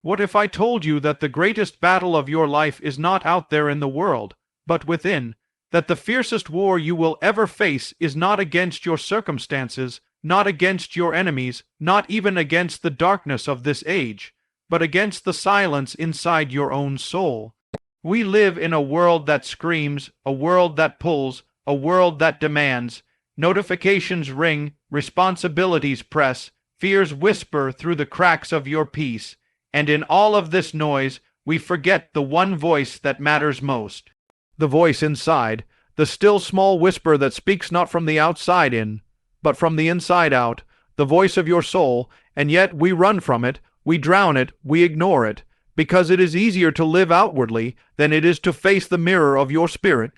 What if I told you that the greatest battle of your life is not out there in the world, but within? That the fiercest war you will ever face is not against your circumstances, not against your enemies, not even against the darkness of this age, but against the silence inside your own soul. We live in a world that screams, a world that pulls, a world that demands. Notifications ring, responsibilities press, fears whisper through the cracks of your peace, and in all of this noise, we forget the one voice that matters most. The voice inside, the still small whisper that speaks not from the outside in, but from the inside out, the voice of your soul, and yet we run from it, we drown it, we ignore it, because it is easier to live outwardly than it is to face the mirror of your spirit.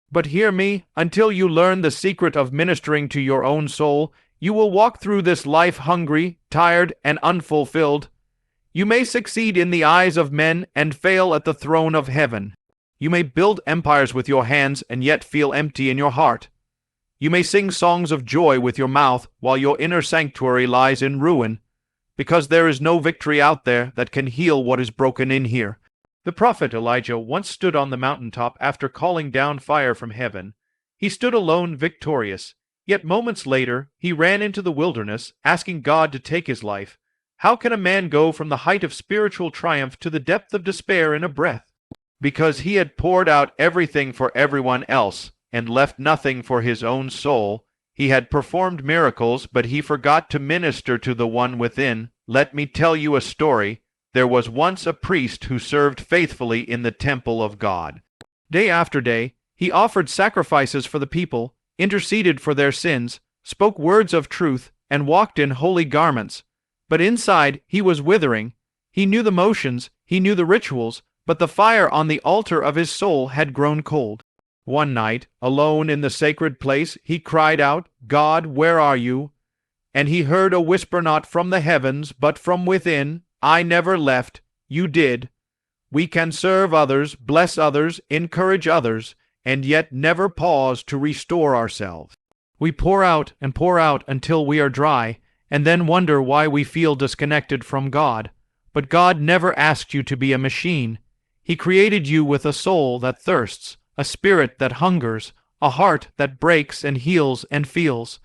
But hear me, until you learn the secret of ministering to your own soul, you will walk through this life hungry, tired, and unfulfilled. You may succeed in the eyes of men and fail at the throne of heaven. You may build empires with your hands and yet feel empty in your heart. You may sing songs of joy with your mouth while your inner sanctuary lies in ruin, because there is no victory out there that can heal what is broken in here. The prophet Elijah once stood on the mountaintop after calling down fire from heaven. He stood alone, victorious. Yet moments later, he ran into the wilderness, asking God to take his life. How can a man go from the height of spiritual triumph to the depth of despair in a breath? Because he had poured out everything for everyone else, and left nothing for his own soul. He had performed miracles, but he forgot to minister to the one within. Let me tell you a story. There was once a priest who served faithfully in the temple of God. Day after day, he offered sacrifices for the people, interceded for their sins, spoke words of truth, and walked in holy garments. But inside, he was withering. He knew the motions, he knew the rituals, but the fire on the altar of his soul had grown cold. One night, alone in the sacred place, he cried out, "God, where are you?" And he heard a whisper not from the heavens, but from within, "I never left, you did." We can serve others, bless others, encourage others, and yet never pause to restore ourselves. We pour out until we are dry, and then wonder why we feel disconnected from God. But God never asked you to be a machine. He created you with a soul that thirsts, a spirit that hungers, a heart that breaks and heals and feels.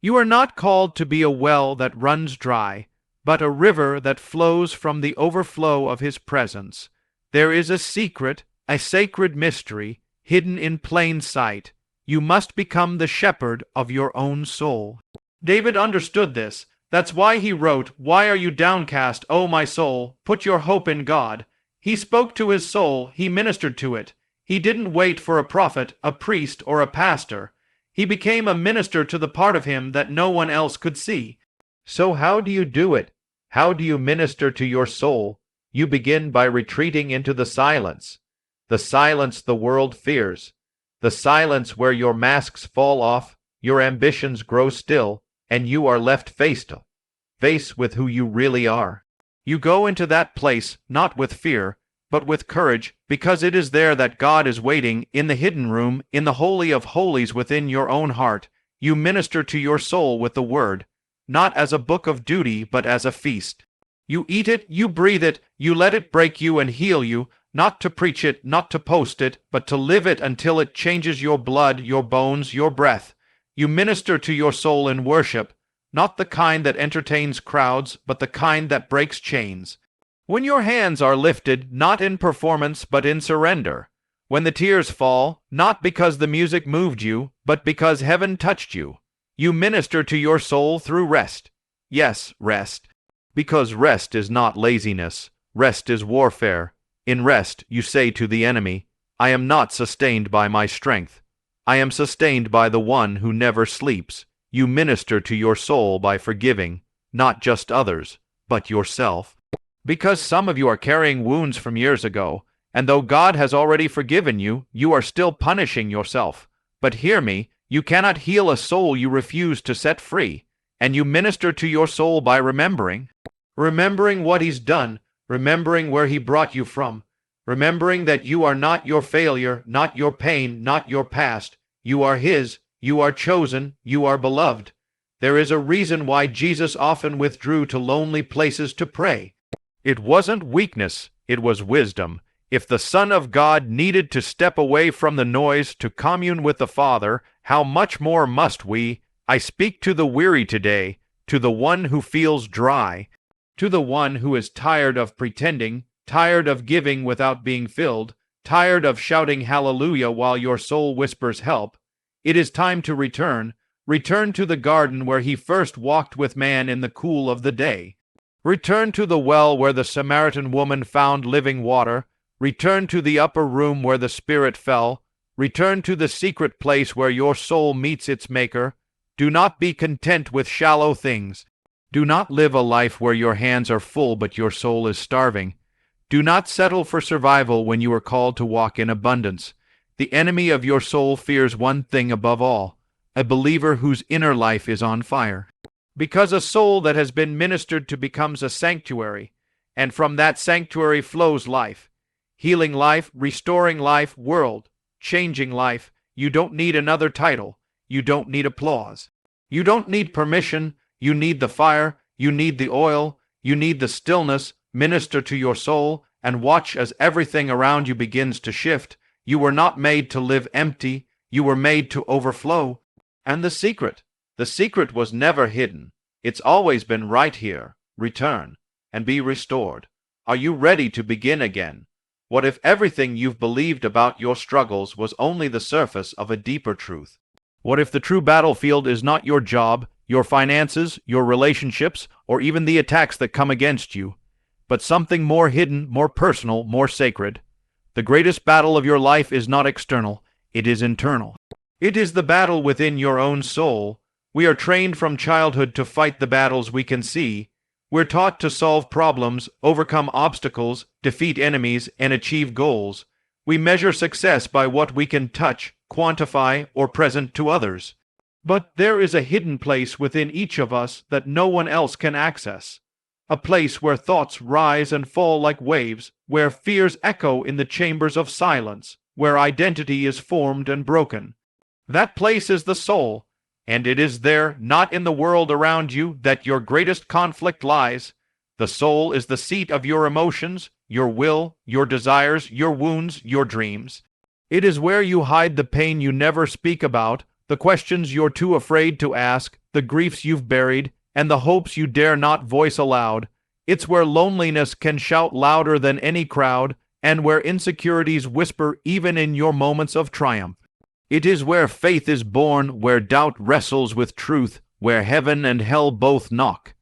You are not called to be a well that runs dry, but a river that flows from the overflow of His presence. There is a secret, a sacred mystery, hidden in plain sight. You must become the shepherd of your own soul. David understood this. That's why he wrote, "Why are you downcast, O my soul? Put your hope in God." He spoke to his soul, he ministered to it. He didn't wait for a prophet, a priest, or a pastor. He became a minister to the part of him that no one else could see. So how do you do it? How do you minister to your soul? You begin by retreating into the silence the world fears, the silence where your masks fall off, your ambitions grow still, and you are left face to face with who you really are. You go into that place not with fear, but with courage, because it is there that God is waiting, in the hidden room, in the holy of holies within your own heart. You minister to your soul with the Word, not as a book of duty, but as a feast. You eat it, you breathe it, you let it break you and heal you, not to preach it, not to post it, but to live it until it changes your blood, your bones, your breath. You minister to your soul in worship, not the kind that entertains crowds, but the kind that breaks chains. When your hands are lifted, not in performance, but in surrender. When the tears fall, not because the music moved you, but because heaven touched you. You minister to your soul through rest. Yes, rest. Because rest is not laziness. Rest is warfare. In rest, you say to the enemy, "I am not sustained by my strength. I am sustained by the one who never sleeps." You minister to your soul by forgiving, not just others, but yourself. Because some of you are carrying wounds from years ago, and though God has already forgiven you, you are still punishing yourself. But hear me, you cannot heal a soul you refuse to set free, and you minister to your soul by remembering what He's done, remembering where He brought you from, remembering that you are not your failure, not your pain, not your past. You are His. You are chosen, you are beloved. There is a reason why Jesus often withdrew to lonely places to pray. It wasn't weakness, it was wisdom. If the Son of God needed to step away from the noise to commune with the Father, how much more must we? I speak to the weary today, to the one who feels dry, to the one who is tired of pretending, tired of giving without being filled, tired of shouting hallelujah while your soul whispers help. It is time to return. Return to the garden where he first walked with man in the cool of the day. Return to the well where the Samaritan woman found living water. Return to the upper room where the Spirit fell. Return to the secret place where your soul meets its Maker. Do not be content with shallow things. Do not live a life where your hands are full but your soul is starving. Do not settle for survival when you are called to walk in abundance. The enemy of your soul fears one thing above all: a believer whose inner life is on fire. Because a soul that has been ministered to becomes a sanctuary, and from that sanctuary flows life. Healing life, restoring life, world-changing life. You don't need another title. You don't need applause. You don't need permission. You need the fire. You need the oil. You need the stillness. Minister to your soul and watch as everything around you begins to shift. You were not made to live empty. You were made to overflow. And the secret was never hidden. It's always been right here. Return and be restored. Are you ready to begin again? What if everything you've believed about your struggles was only the surface of a deeper truth? What if the true battlefield is not your job, your finances, your relationships, or even the attacks that come against you, but something more hidden, more personal, more sacred? The greatest battle of your life is not external, it is internal. It is the battle within your own soul. We are trained from childhood to fight the battles we can see. We're taught to solve problems, overcome obstacles, defeat enemies, and achieve goals. We measure success by what we can touch, quantify, or present to others. But there is a hidden place within each of us that no one else can access. A place where thoughts rise and fall like waves, where fears echo in the chambers of silence, where identity is formed and broken. That place is the soul. And it is there, not in the world around you, that your greatest conflict lies. The soul is the seat of your emotions, your will, your desires, your wounds, your dreams. It is where you hide the pain you never speak about, the questions you're too afraid to ask, the griefs you've buried, and the hopes you dare not voice aloud. It's where loneliness can shout louder than any crowd, and where insecurities whisper even in your moments of triumph. It is where faith is born, where doubt wrestles with truth, where heaven and hell both knock.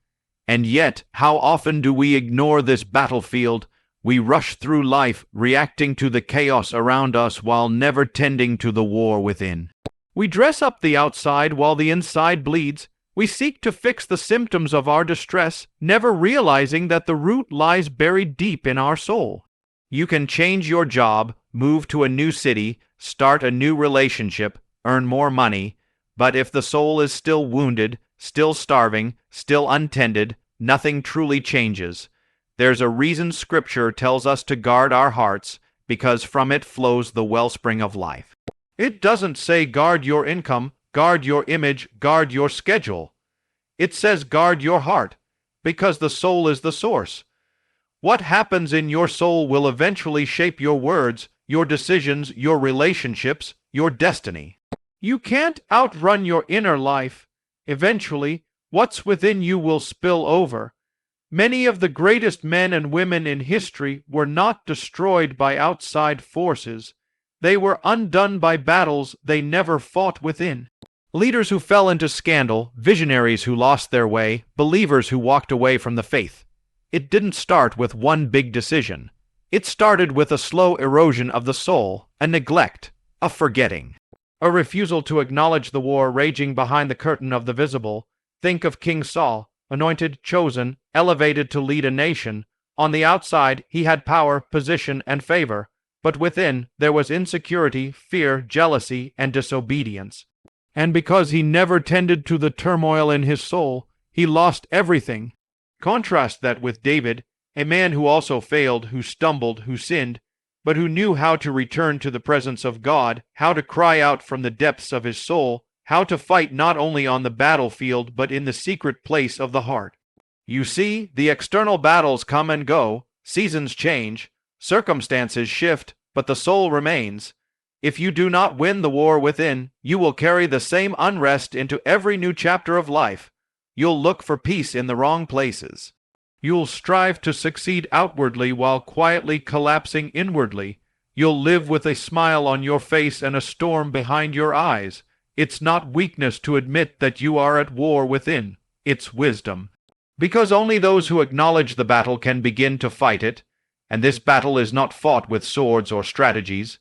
And yet, how often do we ignore this battlefield? We rush through life, reacting to the chaos around us while never tending to the war within. We dress up the outside while the inside bleeds. We seek to fix the symptoms of our distress, never realizing that the root lies buried deep in our soul. You can change your job, move to a new city, start a new relationship, earn more money, but if the soul is still wounded, still starving, still untended, nothing truly changes. There's a reason Scripture tells us to guard our hearts, because from it flows the wellspring of life. It doesn't say guard your income, guard your image, guard your schedule. It says guard your heart, because the soul is the source. What happens in your soul will eventually shape your words, your decisions, your relationships, your destiny. You can't outrun your inner life. Eventually, what's within you will spill over. Many of the greatest men and women in history were not destroyed by outside forces. They were undone by battles they never fought within. Leaders who fell into scandal, visionaries who lost their way, believers who walked away from the faith. It didn't start with one big decision. It started with a slow erosion of the soul, a neglect, a forgetting, a refusal to acknowledge the war raging behind the curtain of the visible. Think of King Saul, anointed, chosen, elevated to lead a nation. On the outside, he had power, position, and favor, but within there was insecurity, fear, jealousy, and disobedience. And because he never tended to the turmoil in his soul, he lost everything. Contrast that with David, a man who also failed, who stumbled, who sinned, but who knew how to return to the presence of God, how to cry out from the depths of his soul, how to fight not only on the battlefield but in the secret place of the heart. You see, the external battles come and go, seasons change, circumstances shift, but the soul remains. If you do not win the war within, you will carry the same unrest into every new chapter of life. You'll look for peace in the wrong places. You'll strive to succeed outwardly while quietly collapsing inwardly. You'll live with a smile on your face and a storm behind your eyes. It's not weakness to admit that you are at war within. It's wisdom. Because only those who acknowledge the battle can begin to fight it, and this battle is not fought with swords or strategies.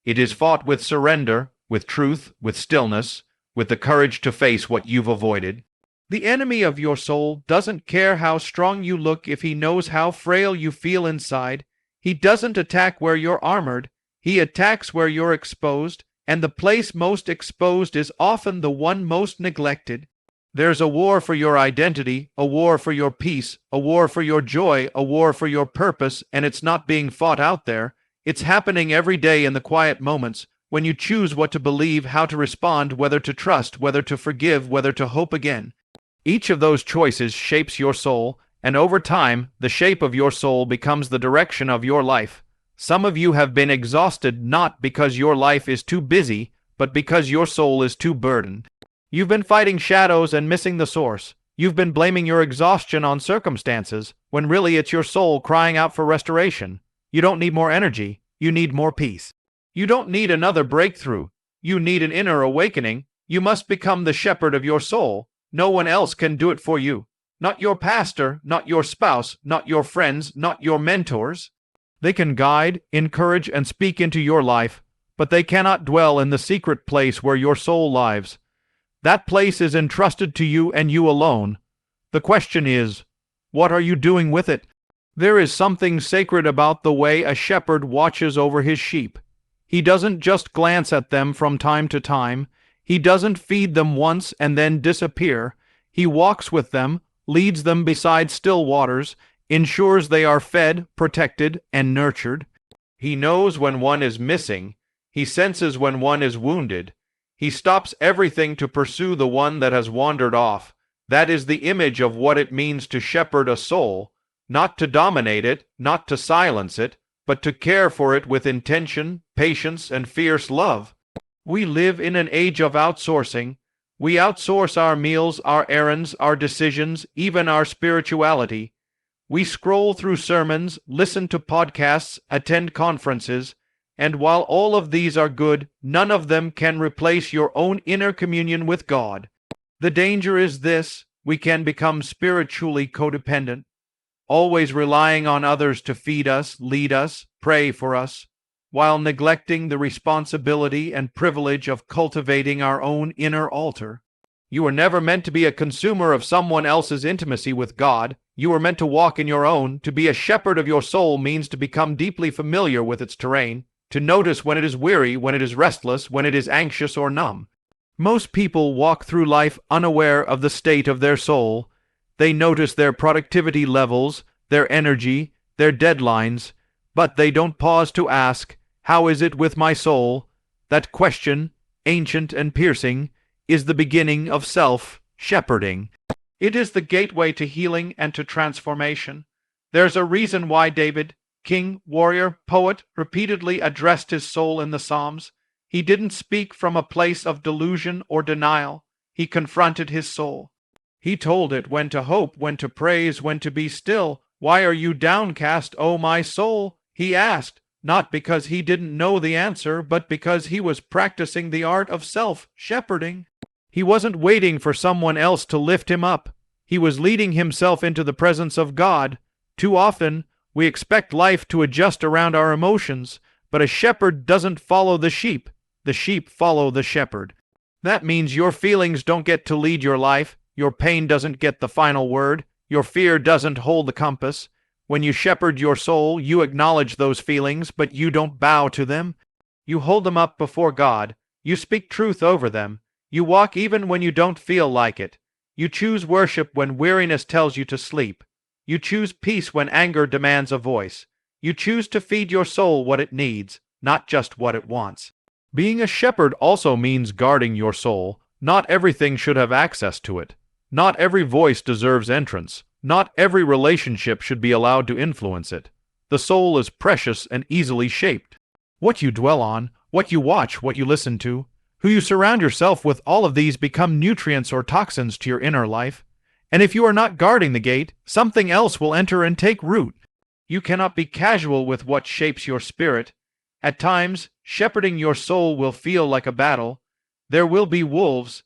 It is fought with surrender, with truth, with stillness, with the courage to face what you've avoided. The enemy of your soul doesn't care how strong you look if he knows how frail you feel inside. He doesn't attack where you're armored. He attacks where you're exposed, and the place most exposed is often the one most neglected. There's a war for your identity, a war for your peace, a war for your joy, a war for your purpose, and it's not being fought out there. It's happening every day in the quiet moments, when you choose what to believe, how to respond, whether to trust, whether to forgive, whether to hope again. Each of those choices shapes your soul, and over time, the shape of your soul becomes the direction of your life. Some of you have been exhausted not because your life is too busy, but because your soul is too burdened. You've been fighting shadows and missing the source. You've been blaming your exhaustion on circumstances, when really it's your soul crying out for restoration. You don't need more energy, you need more peace. You don't need another breakthrough. You need an inner awakening. You must become the shepherd of your soul. No one else can do it for you. Not your pastor, not your spouse, not your friends, not your mentors. They can guide, encourage, and speak into your life, but they cannot dwell in the secret place where your soul lives. That place is entrusted to you and you alone. The question is, what are you doing with it? There is something sacred about the way a shepherd watches over his sheep. He doesn't just glance at them from time to time. He doesn't feed them once and then disappear. He walks with them, leads them beside still waters, ensures they are fed, protected, and nurtured. He knows when one is missing. He senses when one is wounded. He stops everything to pursue the one that has wandered off. That is the image of what it means to shepherd a soul, not to dominate it, not to silence it, but to care for it with intention, patience, and fierce love. We live in an age of outsourcing. We outsource our meals, our errands, our decisions, even our spirituality. We scroll through sermons, listen to podcasts, attend conferences, and while all of these are good, none of them can replace your own inner communion with God. The danger is this: we can become spiritually codependent, always relying on others to feed us, lead us, pray for us, while neglecting the responsibility and privilege of cultivating our own inner altar. You were never meant to be a consumer of someone else's intimacy with God. You were meant to walk in your own. To be a shepherd of your soul means to become deeply familiar with its terrain, to notice when it is weary, when it is restless, when it is anxious or numb. Most people walk through life unaware of the state of their soul. They notice their productivity levels, their energy, their deadlines, but they don't pause to ask, "How is it with my soul?" That question, ancient and piercing, is the beginning of self-shepherding. It is the gateway to healing and to transformation. There's a reason why David, king, warrior, poet, repeatedly addressed his soul in the Psalms. He didn't speak from a place of delusion or denial. He confronted his soul. He told it when to hope, when to praise, when to be still. "Why are you downcast, O my soul?" he asked, not because he didn't know the answer, but because he was practicing the art of self-shepherding. He wasn't waiting for someone else to lift him up. He was leading himself into the presence of God. Too often, we expect life to adjust around our emotions, but a shepherd doesn't follow the sheep. The sheep follow the shepherd. That means your feelings don't get to lead your life. Your pain doesn't get the final word. Your fear doesn't hold the compass. When you shepherd your soul, you acknowledge those feelings, but you don't bow to them. You hold them up before God. You speak truth over them. You walk even when you don't feel like it. You choose worship when weariness tells you to sleep. You choose peace when anger demands a voice. You choose to feed your soul what it needs, not just what it wants. Being a shepherd also means guarding your soul. Not everything should have access to it. Not every voice deserves entrance. Not every relationship should be allowed to influence it. The soul is precious and easily shaped. What you dwell on, what you watch, what you listen to, who you surround yourself with, all of these become nutrients or toxins to your inner life. And if you are not guarding the gate, something else will enter and take root. You cannot be casual with what shapes your spirit. At times, shepherding your soul will feel like a battle. There will be wolves.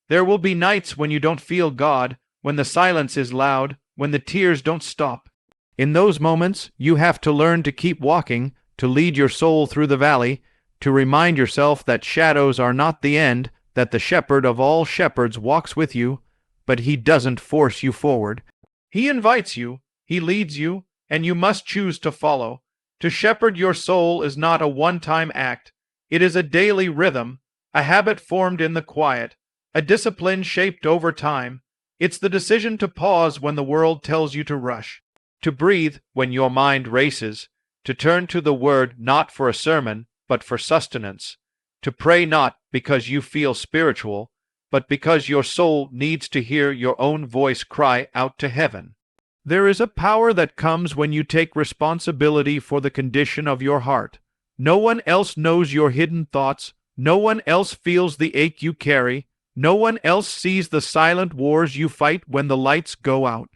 There will be nights when you don't feel God, when the silence is loud, when the tears don't stop. In those moments, you have to learn to keep walking, to lead your soul through the valley, to remind yourself that shadows are not the end, that the shepherd of all shepherds walks with you, but he doesn't force you forward. He invites you, he leads you, and you must choose to follow. To shepherd your soul is not a one-time act. It is a daily rhythm, a habit formed in the quiet, a discipline shaped over time. It's the decision to pause when the world tells you to rush, to breathe when your mind races, to turn to the Word not for a sermon, but for sustenance, to pray not because you feel spiritual, but because your soul needs to hear your own voice cry out to heaven. There is a power that comes when you take responsibility for the condition of your heart. No one else knows your hidden thoughts. No one else feels the ache you carry. No one else sees the silent wars you fight when the lights go out.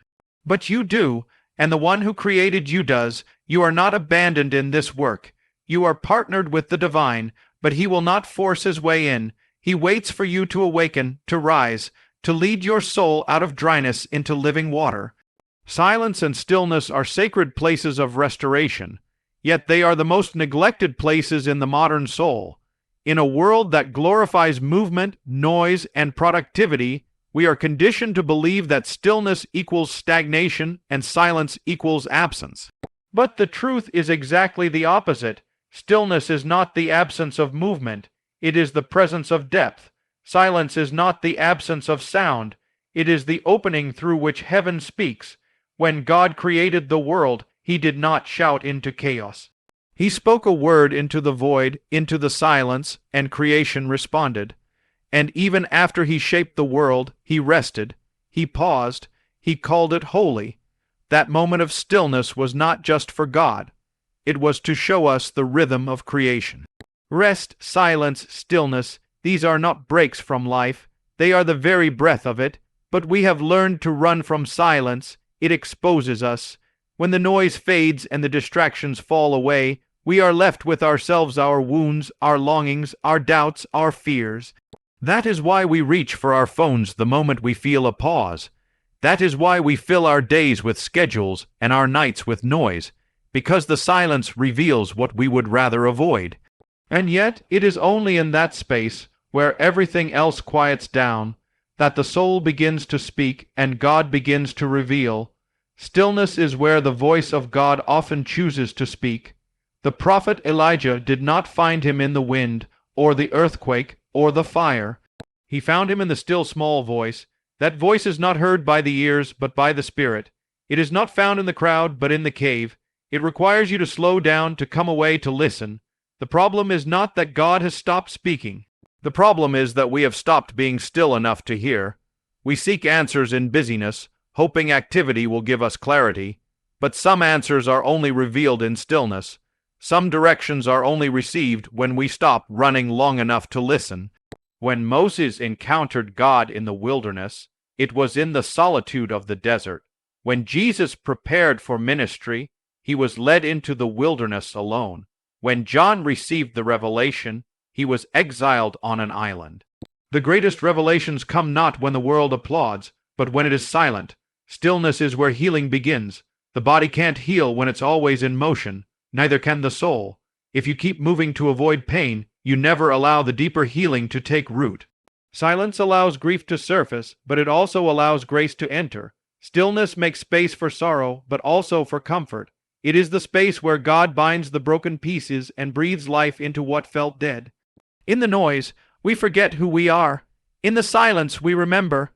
But you do, and the one who created you does. You are not abandoned in this work. You are partnered with the divine, but he will not force his way in. He waits for you to awaken, to rise, to lead your soul out of dryness into living water. Silence and stillness are sacred places of restoration, yet they are the most neglected places in the modern soul. In a world that glorifies movement, noise, and productivity, we are conditioned to believe that stillness equals stagnation and silence equals absence. But the truth is exactly the opposite. Stillness is not the absence of movement, it is the presence of depth. Silence is not the absence of sound, it is the opening through which heaven speaks. When God created the world, he did not shout into chaos. He spoke a word into the void, into the silence, and creation responded. And even after he shaped the world, he rested, he paused, he called it holy. That moment of stillness was not just for God. It was to show us the rhythm of creation. Rest, silence, stillness, these are not breaks from life. They are the very breath of it. But we have learned to run from silence. It exposes us. When the noise fades and the distractions fall away, we are left with ourselves, our wounds, our longings, our doubts, our fears. That is why we reach for our phones the moment we feel a pause. That is why we fill our days with schedules and our nights with noise, because the silence reveals what we would rather avoid. And yet it is only in that space, where everything else quiets down, that the soul begins to speak and God begins to reveal. Stillness is where the voice of God often chooses to speak. The prophet Elijah did not find him in the wind, or the earthquake, or the fire. He found him in the still small voice. That voice is not heard by the ears, but by the Spirit. It is not found in the crowd, but in the cave. It requires you to slow down, to come away, to listen. The problem is not that God has stopped speaking. The problem is that we have stopped being still enough to hear. We seek answers in busyness, hoping activity will give us clarity. But some answers are only revealed in stillness. Some directions are only received when we stop running long enough to listen. When Moses encountered God in the wilderness, it was in the solitude of the desert. When Jesus prepared for ministry, he was led into the wilderness alone. When John received the revelation, he was exiled on an island. The greatest revelations come not when the world applauds, but when it is silent. Stillness is where healing begins. The body can't heal when it's always in motion, neither can the soul. If you keep moving to avoid pain, you never allow the deeper healing to take root. Silence allows grief to surface, but it also allows grace to enter. Stillness makes space for sorrow, but also for comfort. It is the space where God binds the broken pieces and breathes life into what felt dead. In the noise, we forget who we are. In the silence, we remember.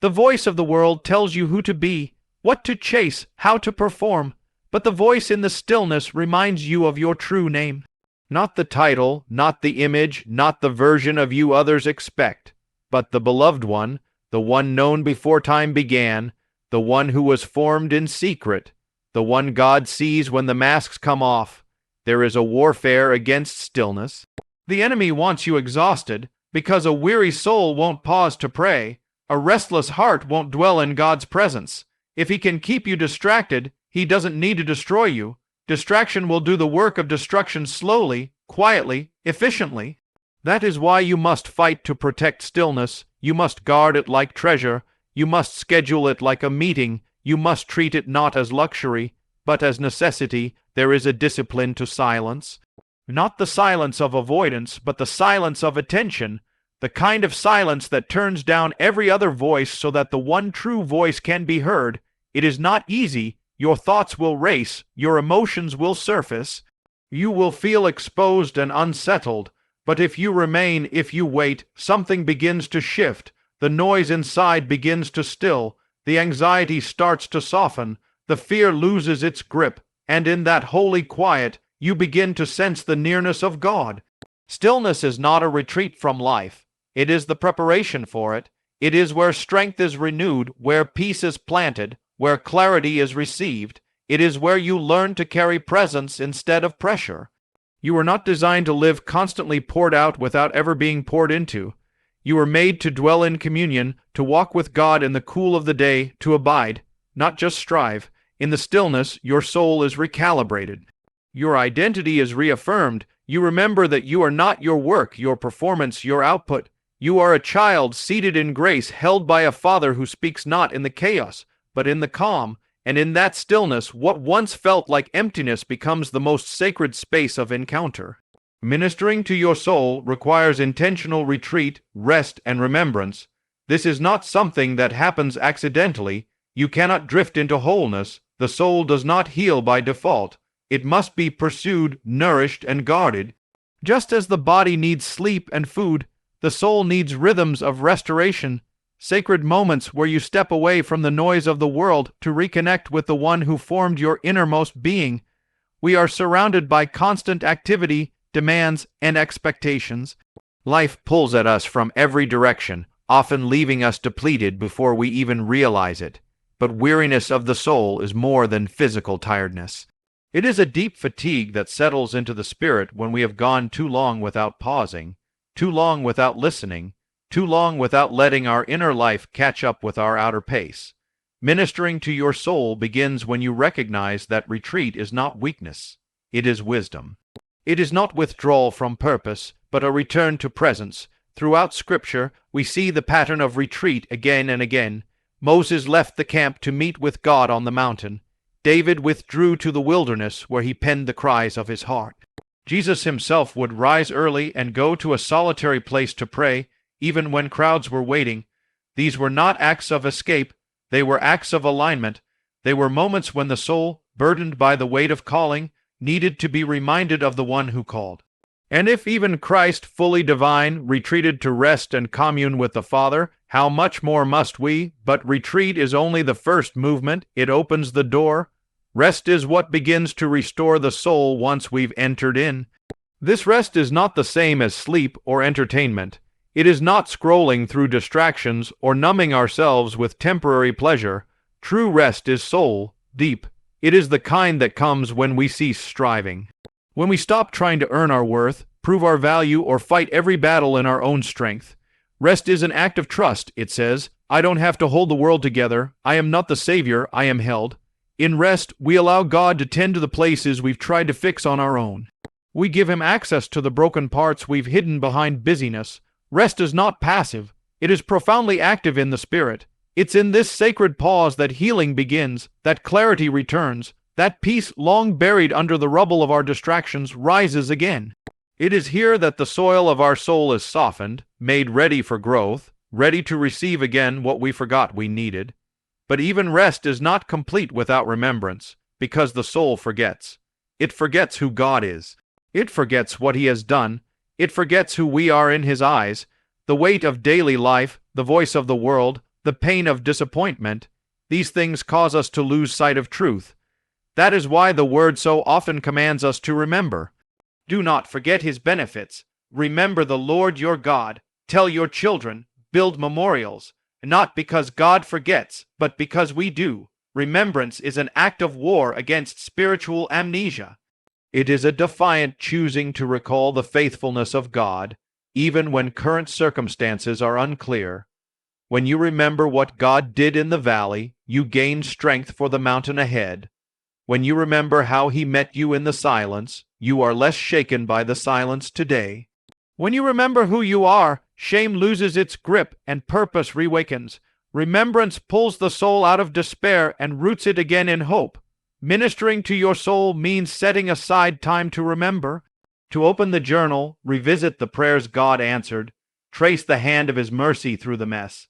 The voice of the world tells you who to be, what to chase, how to perform. But the voice in the stillness reminds you of your true name. Not the title, not the image, not the version of you others expect, but the beloved one, the one known before time began, the one who was formed in secret, the one God sees when the masks come off. There is a warfare against stillness. The enemy wants you exhausted because a weary soul won't pause to pray. A restless heart won't dwell in God's presence. If he can keep you distracted, he doesn't need to destroy you. Distraction will do the work of destruction slowly, quietly, efficiently. That is why you must fight to protect stillness. You must guard it like treasure. You must schedule it like a meeting. You must treat it not as luxury, but as necessity. There is a discipline to silence. Not the silence of avoidance, but the silence of attention. The kind of silence that turns down every other voice so that the one true voice can be heard. It is not easy. Your thoughts will race. Your emotions will surface. You will feel exposed and unsettled. But if you remain, if you wait, something begins to shift. The noise inside begins to still. The anxiety starts to soften. The fear loses its grip. And in that holy quiet, you begin to sense the nearness of God. Stillness is not a retreat from life. It is the preparation for it. It is where strength is renewed, where peace is planted, where clarity is received. It is where you learn to carry presence instead of pressure. You were not designed to live constantly poured out without ever being poured into. You were made to dwell in communion, to walk with God in the cool of the day, to abide, not just strive. In the stillness, your soul is recalibrated. Your identity is reaffirmed. You remember that you are not your work, your performance, your output. You are a child seated in grace, held by a Father who speaks not in the chaos, but in the calm. And in that stillness, what once felt like emptiness becomes the most sacred space of encounter. Ministering to your soul requires intentional retreat, rest, and remembrance. This is not something that happens accidentally. You cannot drift into wholeness. The soul does not heal by default. It must be pursued, nourished, and guarded. Just as the body needs sleep and food, the soul needs rhythms of restoration, sacred moments where you step away from the noise of the world to reconnect with the one who formed your innermost being. We are surrounded by constant activity, demands, and expectations. Life pulls at us from every direction, often leaving us depleted before we even realize it. But weariness of the soul is more than physical tiredness. It is a deep fatigue that settles into the spirit when we have gone too long without pausing, too long without listening, too long without letting our inner life catch up with our outer pace. Ministering to your soul begins when you recognize that retreat is not weakness, it is wisdom. It is not withdrawal from purpose, but a return to presence. Throughout Scripture, we see the pattern of retreat again and again. Moses left the camp to meet with God on the mountain. David withdrew to the wilderness where he penned the cries of his heart. Jesus himself would rise early and go to a solitary place to pray, even when crowds were waiting. These were not acts of escape, they were acts of alignment. They were moments when the soul, burdened by the weight of calling, needed to be reminded of the one who called. And if even Christ, fully divine, retreated to rest and commune with the Father, how much more must we? But retreat is only the first movement. It opens the door. Rest is what begins to restore the soul once we've entered in. This rest is not the same as sleep or entertainment. It is not scrolling through distractions or numbing ourselves with temporary pleasure. True rest is soul, deep. It is the kind that comes when we cease striving. When we stop trying to earn our worth, prove our value, or fight every battle in our own strength. Rest is an act of trust, it says. I don't have to hold the world together. I am not the Savior. I am held. In rest, we allow God to tend to the places we've tried to fix on our own. We give Him access to the broken parts we've hidden behind busyness. Rest is not passive. It is profoundly active in the spirit. It's in this sacred pause that healing begins, that clarity returns, that peace long buried under the rubble of our distractions rises again. It is here that the soil of our soul is softened, made ready for growth, ready to receive again what we forgot we needed. But even rest is not complete without remembrance, because the soul forgets. It forgets who God is. It forgets what He has done. It forgets who we are in His eyes. The weight of daily life, the voice of the world, the pain of disappointment, these things cause us to lose sight of truth. That is why the Word so often commands us to remember. Do not forget His benefits. Remember the Lord your God. Tell your children. Build memorials. not because God forgets, but because we do. Remembrance is an act of war against spiritual amnesia. It is a defiant choosing to recall the faithfulness of God, even when current circumstances are unclear. When you remember what God did in the valley, you gain strength for the mountain ahead. When you remember how He met you in the silence, you are less shaken by the silence today. When you remember who you are, shame loses its grip and purpose reawakens. Remembrance pulls the soul out of despair and roots it again in hope. Ministering to your soul means setting aside time to remember, to open the journal, revisit the prayers God answered, trace the hand of His mercy through the mess.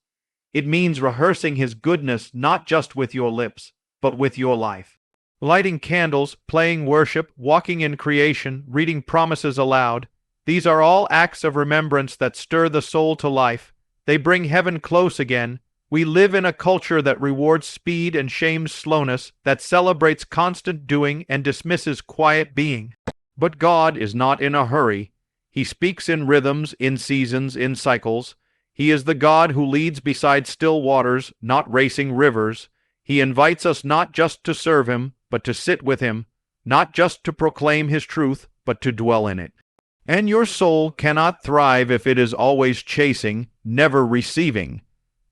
It means rehearsing His goodness not just with your lips, but with your life. Lighting candles, playing worship, walking in creation, reading promises aloud, these are all acts of remembrance that stir the soul to life. They bring heaven close again. We live in a culture that rewards speed and shames slowness, that celebrates constant doing and dismisses quiet being. But God is not in a hurry. He speaks in rhythms, in seasons, in cycles. He is the God who leads beside still waters, not racing rivers. He invites us not just to serve Him, but to sit with Him, not just to proclaim His truth, but to dwell in it. And your soul cannot thrive if it is always chasing, never receiving.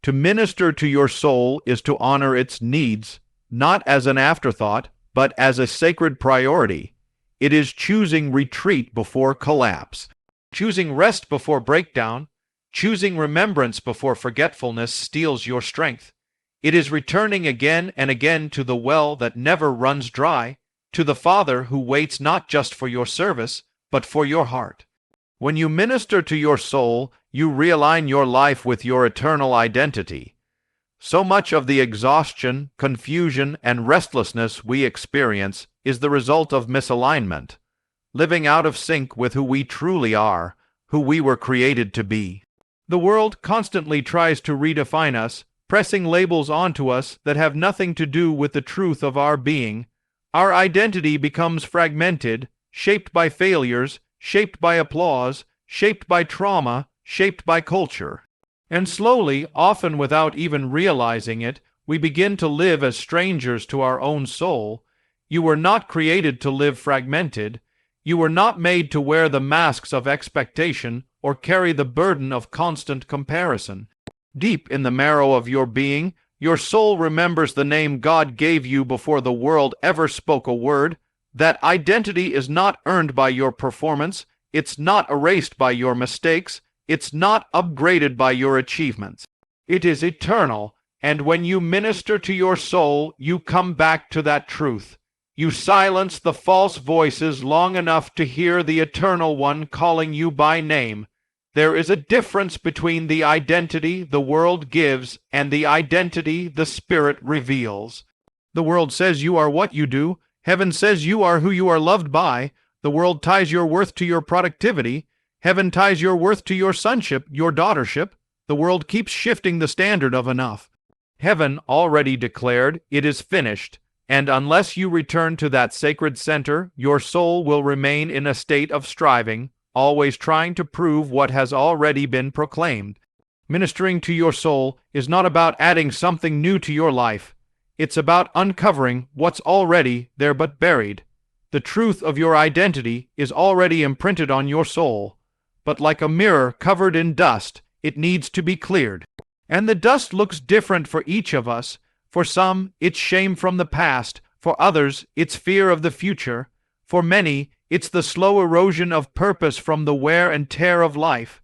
To minister to your soul is to honor its needs, not as an afterthought, but as a sacred priority. It is choosing retreat before collapse, choosing rest before breakdown, choosing remembrance before forgetfulness steals your strength. It is returning again and again to the well that never runs dry, to the Father who waits not just for your service, but for your heart. When you minister to your soul, you realign your life with your eternal identity. So much of the exhaustion, confusion, and restlessness we experience is the result of misalignment, living out of sync with who we truly are, who we were created to be. The world constantly tries to redefine us, pressing labels onto us that have nothing to do with the truth of our being. Our identity becomes fragmented, shaped by failures, shaped by applause, shaped by trauma, shaped by culture. And slowly, often without even realizing it, we begin to live as strangers to our own soul. You were not created to live fragmented. You were not made to wear the masks of expectation or carry the burden of constant comparison. Deep in the marrow of your being, your soul remembers the name God gave you before the world ever spoke a word. That identity is not earned by your performance. It's not erased by your mistakes. It's not upgraded by your achievements. It is eternal, and when you minister to your soul, you come back to that truth. You silence the false voices long enough to hear the Eternal One calling you by name. There is a difference between the identity the world gives and the identity the Spirit reveals. The world says you are what you do. Heaven says you are who you are loved by. The world ties your worth to your productivity. Heaven ties your worth to your sonship, your daughtership. The world keeps shifting the standard of enough. Heaven already declared, "It is finished," and unless you return to that sacred center, your soul will remain in a state of striving, always trying to prove what has already been proclaimed. Ministering to your soul is not about adding something new to your life. It's about uncovering what's already there but buried. The truth of your identity is already imprinted on your soul, but like a mirror covered in dust, it needs to be cleared. And the dust looks different for each of us. For some, it's shame from the past. For others, it's fear of the future. For many, it's the slow erosion of purpose from the wear and tear of life.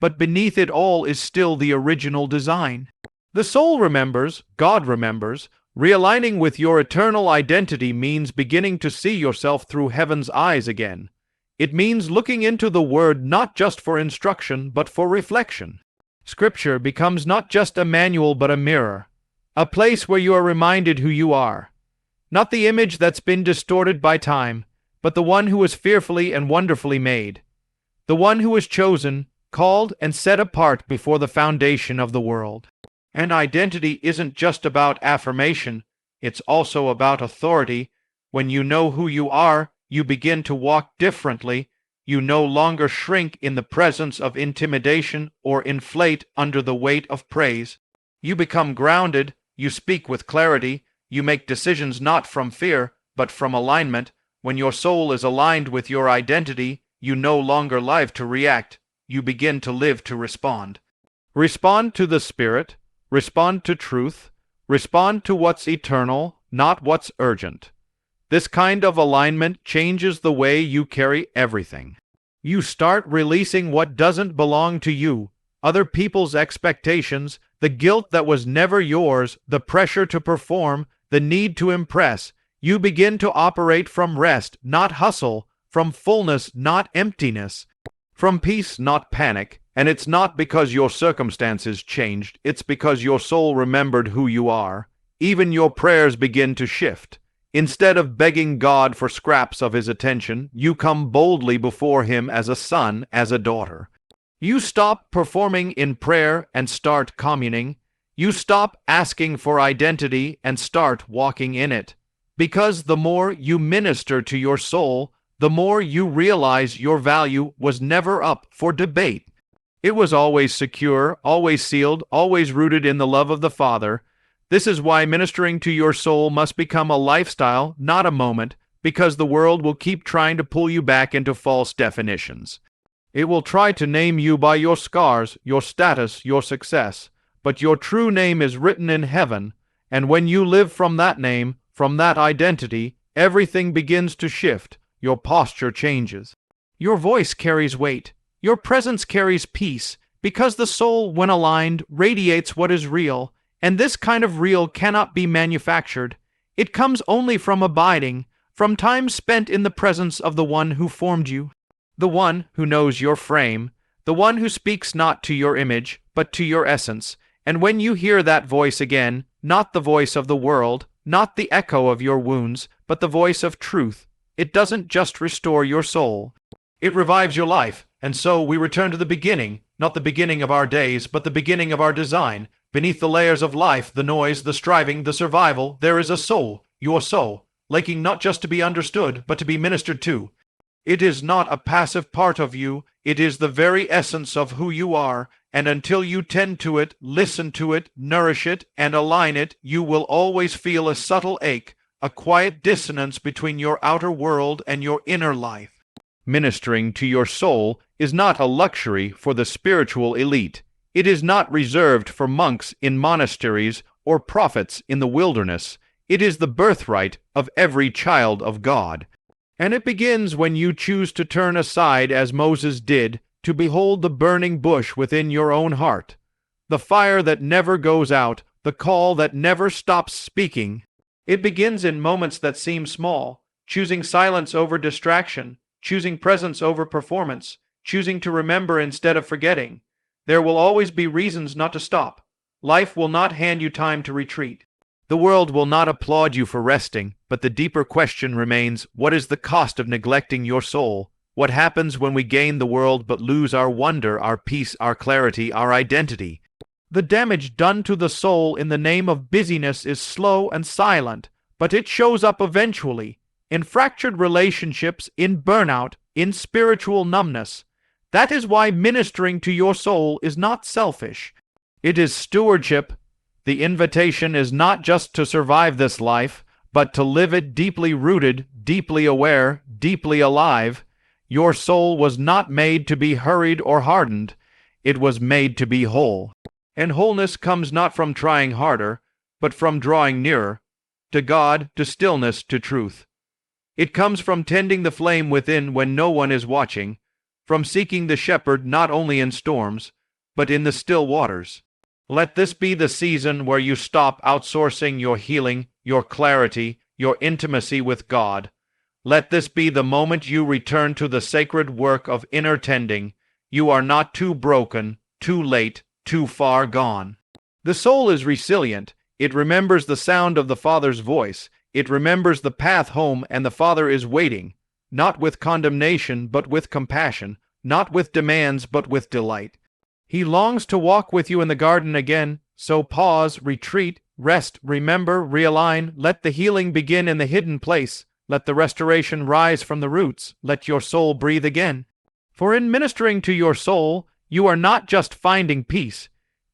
But beneath it all is still the original design. The soul remembers, God remembers. Realigning with your eternal identity means beginning to see yourself through heaven's eyes again. It means looking into the Word not just for instruction, but for reflection. Scripture becomes not just a manual, but a mirror, a place where you are reminded who you are. Not the image that's been distorted by time, but the one who was fearfully and wonderfully made. The one who was chosen, called, and set apart before the foundation of the world. And identity isn't just about affirmation, it's also about authority. When you know who you are, you begin to walk differently. You no longer shrink in the presence of intimidation or inflate under the weight of praise. You become grounded, you speak with clarity, you make decisions not from fear, but from alignment. When your soul is aligned with your identity, you no longer live to react, you begin to live to respond. Respond to the Spirit, respond to truth, respond to what's eternal, not what's urgent. This kind of alignment changes the way you carry everything. You start releasing what doesn't belong to you, other people's expectations, the guilt that was never yours, the pressure to perform, the need to impress. You begin to operate from rest, not hustle, from fullness, not emptiness, from peace, not panic. And it's not because your circumstances changed, it's because your soul remembered who you are. Even your prayers begin to shift. Instead of begging God for scraps of his attention, you come boldly before him as a son, as a daughter. You stop performing in prayer and start communing. You stop asking for identity and start walking in it. Because the more you minister to your soul, the more you realize your value was never up for debate. It was always secure, always sealed, always rooted in the love of the Father. This is why ministering to your soul must become a lifestyle, not a moment, because the world will keep trying to pull you back into false definitions. It will try to name you by your scars, your status, your success, but your true name is written in heaven, and when you live from that name, from that identity, everything begins to shift, your posture changes. Your voice carries weight. Your presence carries peace, because the soul, when aligned, radiates what is real, and this kind of real cannot be manufactured. It comes only from abiding, from time spent in the presence of the one who formed you, the one who knows your frame, the one who speaks not to your image, but to your essence. And when you hear that voice again, not the voice of the world, not the echo of your wounds, but the voice of truth, it doesn't just restore your soul. It revives your life. And so we return to the beginning, not the beginning of our days, but the beginning of our design. Beneath the layers of life, the noise, the striving, the survival, there is a soul, your soul, laking not just to be understood, but to be ministered to. It is not a passive part of you, it is the very essence of who you are, and until you tend to it, listen to it, nourish it, and align it, you will always feel a subtle ache, a quiet dissonance between your outer world and your inner life. Ministering to your soul is not a luxury for the spiritual elite. It is not reserved for monks in monasteries or prophets in the wilderness. It is the birthright of every child of God. And it begins when you choose to turn aside as Moses did, to behold the burning bush within your own heart, the fire that never goes out, the call that never stops speaking. It begins in moments that seem small, choosing silence over distraction, choosing presence over performance, choosing to remember instead of forgetting. There will always be reasons not to stop. Life will not hand you time to retreat. The world will not applaud you for resting, but the deeper question remains, what is the cost of neglecting your soul? What happens when we gain the world but lose our wonder, our peace, our clarity, our identity? The damage done to the soul in the name of busyness is slow and silent, but it shows up eventually, in fractured relationships, in burnout, in spiritual numbness. That is why ministering to your soul is not selfish. It is stewardship. The invitation is not just to survive this life, but to live it deeply rooted, deeply aware, deeply alive. Your soul was not made to be hurried or hardened. It was made to be whole. And wholeness comes not from trying harder, but from drawing nearer, to God, to stillness, to truth. It comes from tending the flame within when no one is watching, from seeking the shepherd not only in storms, but in the still waters. Let this be the season where you stop outsourcing your healing, your clarity, your intimacy with God. Let this be the moment you return to the sacred work of inner tending. You are not too broken, too late, too far gone. The soul is resilient. It remembers the sound of the Father's voice. It remembers the path home, and the Father is waiting, not with condemnation, but with compassion, not with demands, but with delight. He longs to walk with you in the garden again, so pause, retreat, rest, remember, realign. Let the healing begin in the hidden place. Let the restoration rise from the roots. Let your soul breathe again. For in ministering to your soul, you are not just finding peace.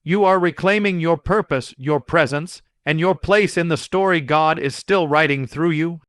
You are reclaiming your purpose, your presence, and your place in the story God is still writing through you.